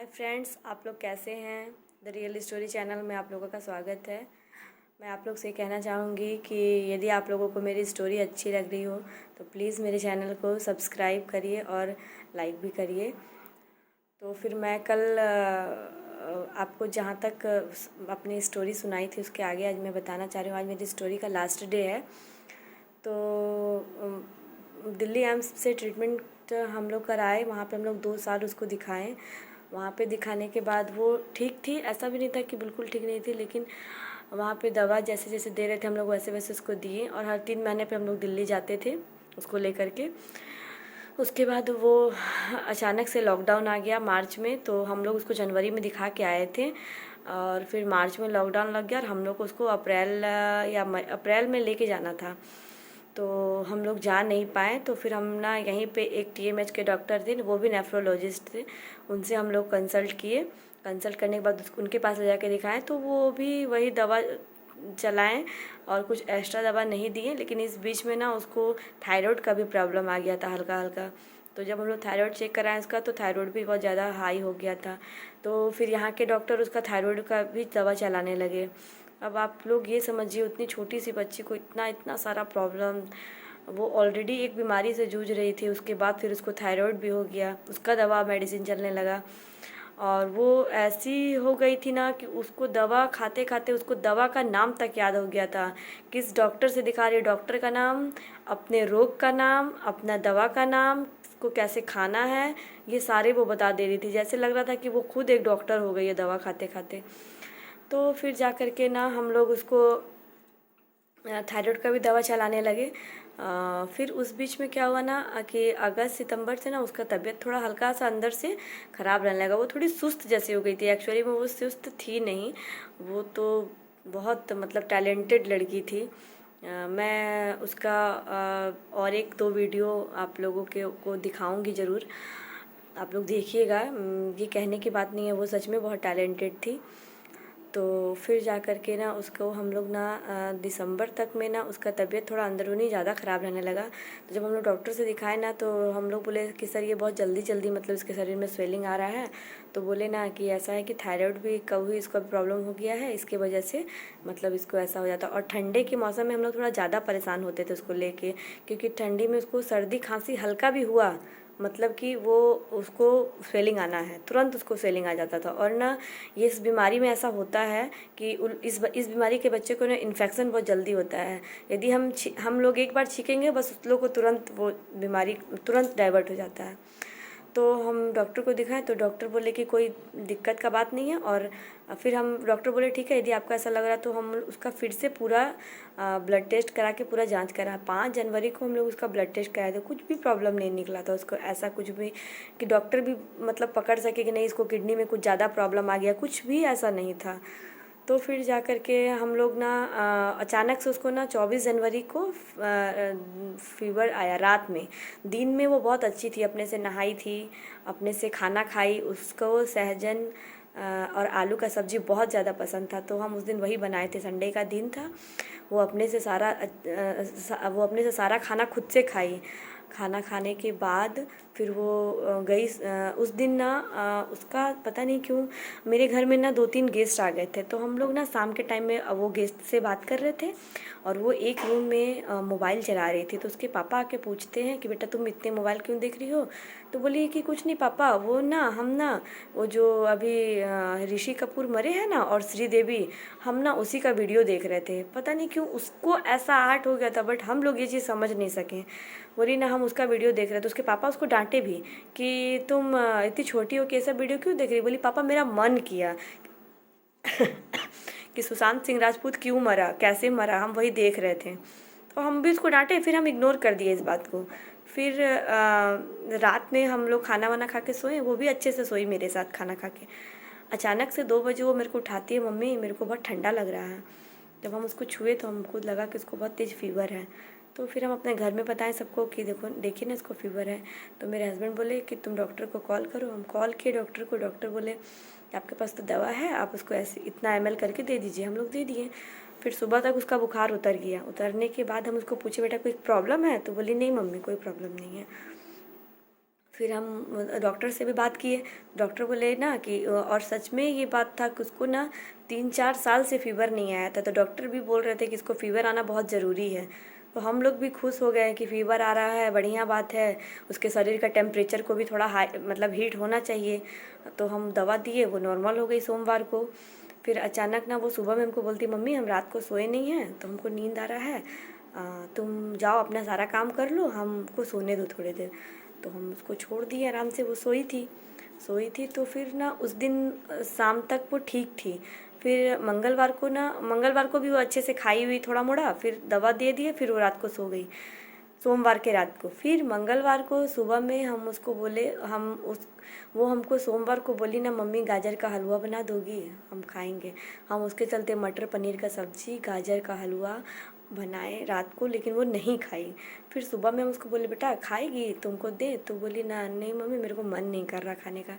Hi friends, आप लोग कैसे हैं। द रियल स्टोरी चैनल में आप लोगों का स्वागत है। मैं आप लोग से कहना चाहूँगी कि यदि आप लोगों को मेरी स्टोरी अच्छी लग रही हो तो प्लीज़ मेरे चैनल को सब्सक्राइब करिए और लाइक भी करिए। तो फिर मैं कल आपको जहाँ तक अपनी स्टोरी सुनाई थी उसके आगे आज मैं बताना चाह रही हूँ। आज मेरी स्टोरी का लास्ट डे है। तो दिल्ली एम्स से ट्रीटमेंट हम लोग कराए। वहाँ पे हम लोग 2 साल उसको दिखाएं। वहाँ पे दिखाने के बाद वो ठीक थी, ऐसा भी नहीं था कि बिल्कुल ठीक नहीं थी, लेकिन वहाँ पे दवा जैसे जैसे दे रहे थे हम लोग वैसे वैसे उसको दिए। और हर 3 महीने पे हम लोग दिल्ली जाते थे उसको लेकर के। उसके बाद वो अचानक से लॉकडाउन आ गया मार्च में, तो हम लोग उसको जनवरी में दिखा के आए थे और फिर मार्च में लॉकडाउन लग गया और हम लोग को उसको अप्रैल में लेके जाना था। तो हम लोग जा नहीं पाए। तो फिर हम ना यहीं पे एक टीएमएच के डॉक्टर थे, वो भी नेफ्रोलॉजिस्ट थे, उनसे हम लोग कंसल्ट किए। कंसल्ट करने के बाद उनके पास ले जाके दिखाएं तो वो भी वही दवा चलाएं और कुछ एक्स्ट्रा दवा नहीं दिए। लेकिन इस बीच में ना उसको थायराइड का भी प्रॉब्लम आ गया था हल्का हल्का। तो जब हम लोग थायराइड चेक कराएं उसका तो थायराइड भी बहुत ज़्यादा हाई हो गया था। तो फिर यहाँ के डॉक्टर उसका थायराइड का भी दवा चलाने लगे। अब आप लोग ये समझिए, उतनी छोटी सी बच्ची को इतना इतना सारा प्रॉब्लम। वो ऑलरेडी एक बीमारी से जूझ रही थी, उसके बाद फिर उसको थायराइड भी हो गया, उसका दवा मेडिसिन चलने लगा। और वो ऐसी हो गई थी ना कि उसको दवा खाते खाते उसको दवा का नाम तक याद हो गया था। किस डॉक्टर से दिखा रही है, डॉक्टर का नाम, अपने रोग का नाम, अपना दवा का नाम, उसको कैसे खाना है, ये सारे वो बता दे रही थी। जैसे लग रहा था कि वो खुद एक डॉक्टर हो गई है दवा खाते खाते। तो फिर जा कर के ना हम लोग उसको थायराइड का भी दवा चलाने लगे। फिर उस बीच में क्या हुआ ना कि अगस्त सितंबर से ना उसका तबीयत थोड़ा हल्का सा अंदर से ख़राब रहने लगा। वो थोड़ी सुस्त जैसी हो गई थी। एक्चुअली में वो सुस्त थी नहीं, वो तो बहुत मतलब टैलेंटेड लड़की थी। मैं उसका और 1-2 वीडियो आप लोगों को दिखाऊंगी ज़रूर, आप लोग देखिएगा। ये कहने की बात नहीं है, वो सच में बहुत टैलेंटेड थी। तो फिर जा कर के ना उसको हम लोग ना दिसंबर तक में ना उसका तबीयत थोड़ा अंदरूनी ज़्यादा ख़राब रहने लगा। तो जब हम लोग डॉक्टर से दिखाए ना तो हम लोग बोले कि सर ये बहुत जल्दी जल्दी मतलब इसके शरीर में स्वेलिंग आ रहा है। तो बोले ना कि ऐसा है कि थायराइड भी कभी इसको प्रॉब्लम हो गया है, इसके वजह से मतलब इसको ऐसा हो जाता। और ठंडे के मौसम में हम लोग थोड़ा ज़्यादा परेशान होते थे उसको लेके, क्योंकि ठंडी में उसको सर्दी खांसी हल्का भी हुआ मतलब कि वो उसको स्वेलिंग आना है, तुरंत उसको स्वेलिंग आ जाता था। और ना ये इस बीमारी में ऐसा होता है कि इस बीमारी के बच्चे को ना इन्फेक्शन बहुत जल्दी होता है। यदि हम लोग एक बार छींकेंगे बस उस लोग को तुरंत वो बीमारी तुरंत डाइवर्ट हो जाता है। तो हम डॉक्टर को दिखाएं तो डॉक्टर बोले कि कोई दिक्कत का बात नहीं है। और फिर हम डॉक्टर बोले ठीक है, यदि आपको ऐसा लग रहा है तो हम उसका फिर से पूरा ब्लड टेस्ट करा के पूरा जांच करा। 5 जनवरी को हम लोग उसका ब्लड टेस्ट कराए थे, कुछ भी प्रॉब्लम नहीं निकला था उसको, ऐसा कुछ भी कि डॉक्टर भी मतलब पकड़ सके कि नहीं इसको किडनी में कुछ ज़्यादा प्रॉब्लम आ गया, कुछ भी ऐसा नहीं था। तो फिर जा कर के हम लोग ना अचानक से उसको ना 24 जनवरी को फीवर आया रात में। दिन में वो बहुत अच्छी थी, अपने से नहाई थी, अपने से खाना खाई। उसको सहजन और आलू का सब्ज़ी बहुत ज़्यादा पसंद था, तो हम उस दिन वही बनाए थे, संडे का दिन था। वो अपने से सारा खाना खुद से खाई। खाना खाने के बाद फिर वो गई। उस दिन ना उसका पता नहीं क्यों मेरे घर में ना 2-3 गेस्ट आ गए थे। तो हम लोग ना शाम के टाइम में वो गेस्ट से बात कर रहे थे और वो एक रूम में मोबाइल चला रही थी। तो उसके पापा आके पूछते हैं कि बेटा तुम इतने मोबाइल क्यों देख रही हो। तो बोली कि कुछ नहीं पापा, वो ना हम ना वो जो अभी ऋषि कपूर मरे हैं ना और श्रीदेवी, हम ना उसी का वीडियो देख रहे थे। पता नहीं क्यों उसको ऐसा आर्ट हो गया था, बट हम लोग ये चीज़ समझ नहीं सके। बोली ना हम उसका वीडियो देख रहे थे। तो उसके पापा उसको डांटे भी कि तुम इतनी छोटी हो कि ऐसा वीडियो क्यों देख रही। बोली पापा मेरा मन किया कि सुशांत सिंह राजपूत क्यों मरा, कैसे मरा, हम वही देख रहे थे। तो हम भी उसको डांटे, फिर हम इग्नोर कर दिए इस बात को। फिर रात में हम लोग खाना वाना खा के सोए, वो भी अच्छे से सोई मेरे साथ खाना खा के। अचानक से 2 बजे वो मेरे को उठाती है, मम्मी मेरे को बहुत ठंडा लग रहा है। जब हम उसको छुए तो हमको लगा कि उसको बहुत तेज़ फीवर है। तो फिर हम अपने घर में बताएं सबको कि देखो देखिए ना इसको फीवर है। तो मेरे हस्बैंड बोले कि तुम डॉक्टर को कॉल करो। हम कॉल किए डॉक्टर को। डॉक्टर बोले आपके पास तो दवा है, आप उसको ऐसे इतना ml करके दे दीजिए। हम लोग दे दिए। फिर सुबह तक उसका बुखार उतर गया। उतरने के बाद हम उसको पूछे बेटा कोई प्रॉब्लम है। तो बोली नहीं मम्मी कोई प्रॉब्लम नहीं है। फिर हम डॉक्टर से भी बात किए। डॉक्टर बोले ना कि और सच में ये बात था कि उसको ना 3-4 साल से फ़ीवर नहीं आया था। तो डॉक्टर भी बोल रहे थे कि इसको फ़ीवर आना बहुत ज़रूरी है। तो हम लोग भी खुश हो गए कि फ़ीवर आ रहा है, बढ़िया बात है। उसके शरीर का टेम्परेचर को भी थोड़ा हाई मतलब हीट होना चाहिए। तो हम दवा दिए, वो नॉर्मल हो गई सोमवार को। फिर अचानक ना वो सुबह में हमको बोलती, मम्मी हम रात को सोए नहीं हैं तो हमको नींद आ रहा है, तुम जाओ अपना सारा काम कर लो, हमको सोने दो थोड़ी देर। तो हम उसको छोड़ दिए आराम से, वो सोई थी। तो फिर ना उस दिन शाम तक वो ठीक थी। फिर मंगलवार को भी वो अच्छे से खाई हुई थोड़ा मोड़ा, फिर दवा दे दिए, फिर वो रात को सो गई, सोमवार के रात को। फिर मंगलवार को सुबह में हम उसको बोले, वो हमको सोमवार को बोली ना, मम्मी गाजर का हलवा बना दोगी, हम खाएंगे। हम उसके चलते मटर पनीर का सब्जी, गाजर का हलवा बनाए रात को, लेकिन वो नहीं खाई। फिर सुबह में हम उसको बोले, बेटा खाएगी, तुमको दे? तो बोली ना, नहीं मम्मी मेरे को मन नहीं कर रहा खाने का।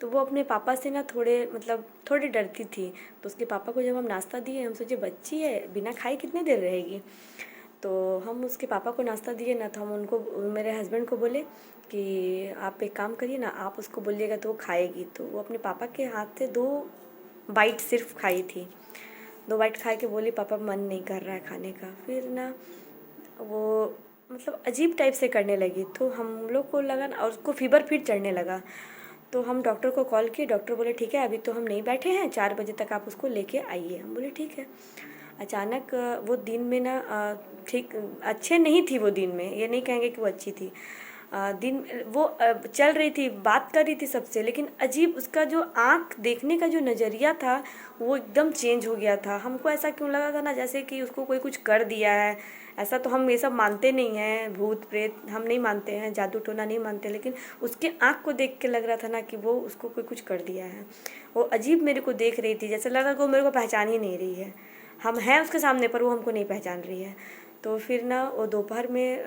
तो वो अपने पापा से ना थोड़ी डरती थी। तो उसके पापा को जब हम नाश्ता दिए, हम सोचे बच्ची है, बिना खाए कितने देर रहेगी। तो हम उसके पापा को नाश्ता दिए ना, तो हम उनको, मेरे हस्बैंड को बोले कि आप एक काम करिए ना, आप उसको बोलिएगा तो वो खाएगी। तो वो अपने पापा के हाथ से 2 बाइट सिर्फ खाई थी। 2 बाइट खा के बोली, पापा मन नहीं कर रहा है खाने का। फिर ना वो मतलब अजीब टाइप से करने लगी। तो हम लोग को लगा ना, और उसको फ़ीवर फिर चढ़ने लगा। तो हम डॉक्टर को कॉल किए। डॉक्टर बोले ठीक है, अभी तो हम नहीं बैठे हैं, 4 बजे तक आप उसको लेके आइए। हम बोले ठीक है। अचानक वो दिन में ना ठीक अच्छे नहीं थी वो दिन में, ये नहीं कहेंगे कि वो अच्छी थी। दिन वो चल रही थी, बात कर रही थी सबसे, लेकिन अजीब उसका जो आँख देखने का जो नज़रिया था वो एकदम चेंज हो गया था। हमको ऐसा क्यों लगा था ना, जैसे कि उसको कोई कुछ कर दिया है। ऐसा तो हम ये सब मानते नहीं हैं, भूत प्रेत हम नहीं मानते हैं, जादू टोना नहीं मानते, लेकिन उसके आँख को देख के लग रहा था ना कि वो उसको कोई कुछ कर दिया है। वो अजीब मेरे को देख रही थी, जैसे लगा कि वो मेरे को पहचान ही नहीं रही है। हम हैं उसके सामने पर वो हमको नहीं पहचान रही है। तो फिर ना वो दोपहर में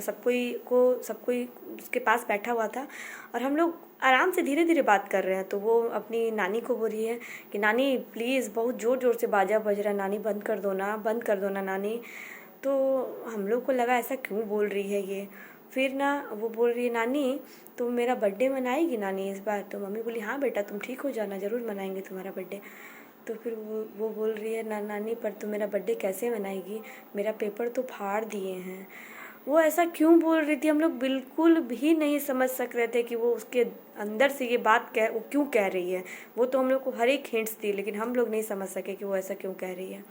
सब कोई उसके पास बैठा हुआ था, और हम लोग आराम से धीरे धीरे बात कर रहे हैं। तो वो अपनी नानी को बोल रही है कि नानी प्लीज़, बहुत ज़ोर ज़ोर से बाजा बज रहा है, नानी बंद कर दो ना नानी। तो हम लोग को लगा ऐसा क्यों बोल रही है ये। फिर ना वो बोल रही है, नानी तुम मेरा बर्थडे मनाएगी नानी इस बार? तो मम्मी बोली हाँ बेटा, तुम ठीक हो जाना, ज़रूर मनाएंगे तुम्हारा बर्थडे। तो फिर वो बोल रही है, ना नानी पर तुम मेरा बर्थडे कैसे मनाएगी, मेरा पेपर तो फाड़ दिए हैं। वो ऐसा क्यों बोल रही थी, हम लोग बिल्कुल भी नहीं समझ सक रहे थे कि वो उसके अंदर से ये बात वो क्यों कह रही है। वो तो हम लोग को हर एक हिंट्स दी, लेकिन हम लोग नहीं समझ सके कि वो ऐसा क्यों कह रही है।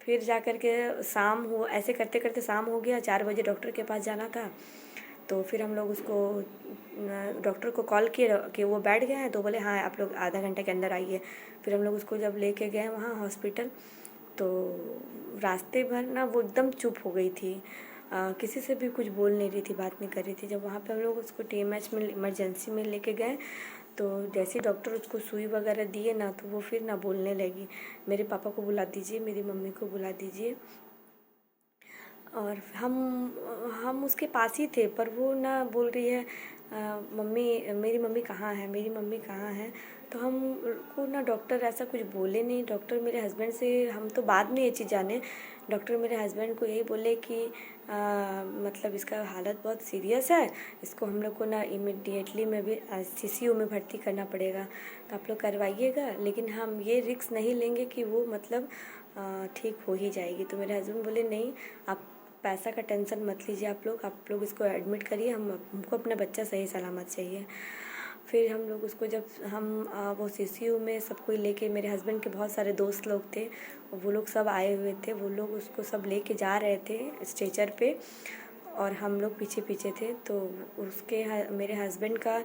फिर जा कर के ऐसे करते करते शाम हो गया, 4 बजे डॉक्टर के पास जाना था। तो फिर हम लोग उसको डॉक्टर को कॉल किए कि वो बैठ गए हैं। तो बोले हाँ आप लोग आधा घंटे के अंदर आइए। फिर हम लोग उसको जब लेके गए वहाँ हॉस्पिटल, तो रास्ते भर ना वो एकदम चुप हो गई थी, किसी से भी कुछ बोल नहीं रही थी, बात नहीं कर रही थी। जब वहाँ पे हम लोग उसको TMH में इमरजेंसी में लेके गए, तो जैसे डॉक्टर उसको सुई वगैरह दिए ना, तो वो फिर ना बोलने लगी, मेरे पापा को बुला दीजिए, मेरी मम्मी को बुला दीजिए। और हम उसके पास ही थे, पर वो ना बोल रही है मम्मी, मेरी मम्मी कहाँ है, मेरी मम्मी कहाँ है। तो हम को ना डॉक्टर ऐसा कुछ बोले नहीं। डॉक्टर मेरे हस्बैंड से, हम तो बाद में ये चीज़ जाने, डॉक्टर मेरे हस्बैंड को यही बोले कि मतलब इसका हालत बहुत सीरियस है, इसको हम लोग को ना इमीडिएटली में भी CCU में भर्ती करना पड़ेगा, तो आप लोग करवाइएगा, लेकिन हम ये रिस्क नहीं लेंगे कि वो मतलब ठीक हो ही जाएगी। तो मेरे हस्बैंड बोले नहीं, आप पैसा का टेंशन मत लीजिए, आप लोग इसको एडमिट करिए, हमको अपना बच्चा सही सलामत चाहिए। फिर हम लोग उसको जब वो CCU में सब कोई लेके, मेरे हस्बैंड के बहुत सारे दोस्त लोग थे, वो लोग सब आए हुए थे, वो लोग उसको सब लेके जा रहे थे स्ट्रेचर पे, और हम लोग पीछे पीछे थे। तो मेरे हस्बैंड का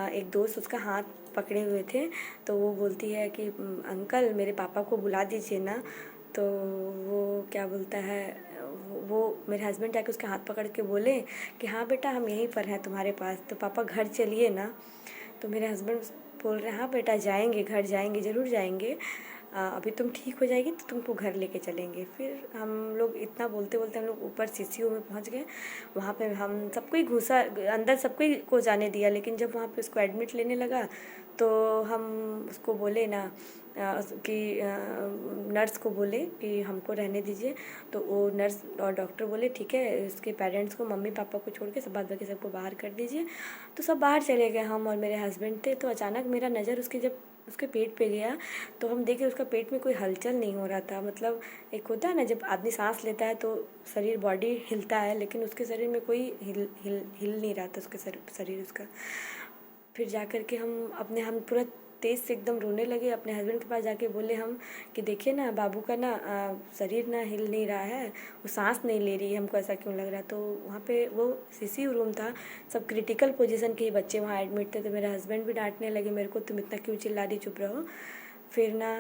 एक दोस्त उसका हाथ पकड़े हुए थे। तो वो बोलती है कि अंकल मेरे पापा को बुला दीजिए ना। तो वो क्या बोलता है, वो मेरे हस्बैंड जाके उसके हाथ पकड़ के बोले कि हाँ बेटा हम यहीं पर हैं तुम्हारे पास, तो पापा घर चलिए ना। तो मेरे हस्बैंड बोल रहे हैं हाँ बेटा जाएंगे, घर जाएंगे, ज़रूर जाएंगे। अभी तुम ठीक हो जाएगी तो तुमको घर लेके चलेंगे। फिर हम लोग इतना बोलते बोलते हम लोग ऊपर सीसीयू में पहुंच गए। वहाँ पे हम सबको ही घुसा अंदर, सबको ही को जाने दिया, लेकिन जब वहाँ पे उसको एडमिट लेने लगा तो हम उसको बोले ना कि नर्स को बोले कि हमको रहने दीजिए। तो वो नर्स और डॉक्टर बोले ठीक है, इसके पेरेंट्स को, मम्मी पापा को छोड़ के सब बाद बाकी सबको बाहर कर दीजिए। तो सब बाहर चले गए, हम और मेरे हस्बैंड थे। तो अचानक मेरा नज़र जब उसके पेट पे गया तो हम देखे उसका पेट में कोई हलचल नहीं हो रहा था। मतलब एक होता है ना, जब आदमी सांस लेता है तो शरीर बॉडी हिलता है, लेकिन उसके शरीर में कोई हिल नहीं रहा था उसके शरीर उसका। फिर जा कर के हम पूरा तेज़ से एकदम रोने लगे। अपने हस्बैंड के पास जाके बोले हम कि देखिए ना, बाबू का ना शरीर ना हिल नहीं रहा है, वो सांस नहीं ले रही है, हमको ऐसा क्यों लग रहा है। तो वहाँ पे वो सीसीयू रूम था, सब क्रिटिकल पोजीशन के ही बच्चे वहाँ एडमिट थे। तो मेरे हस्बैंड भी डांटने लगे मेरे को, तुम इतना क्यों चिल्ला रही, चुप रहो। फिर ना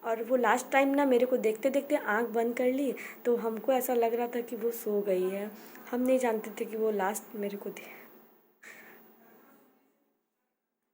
और वो लास्ट टाइम ना मेरे को देखते देखते आँख बंद कर ली, तो हमको ऐसा लग रहा था कि वो सो गई है। हम नहीं जानते थे कि वो लास्ट मेरे को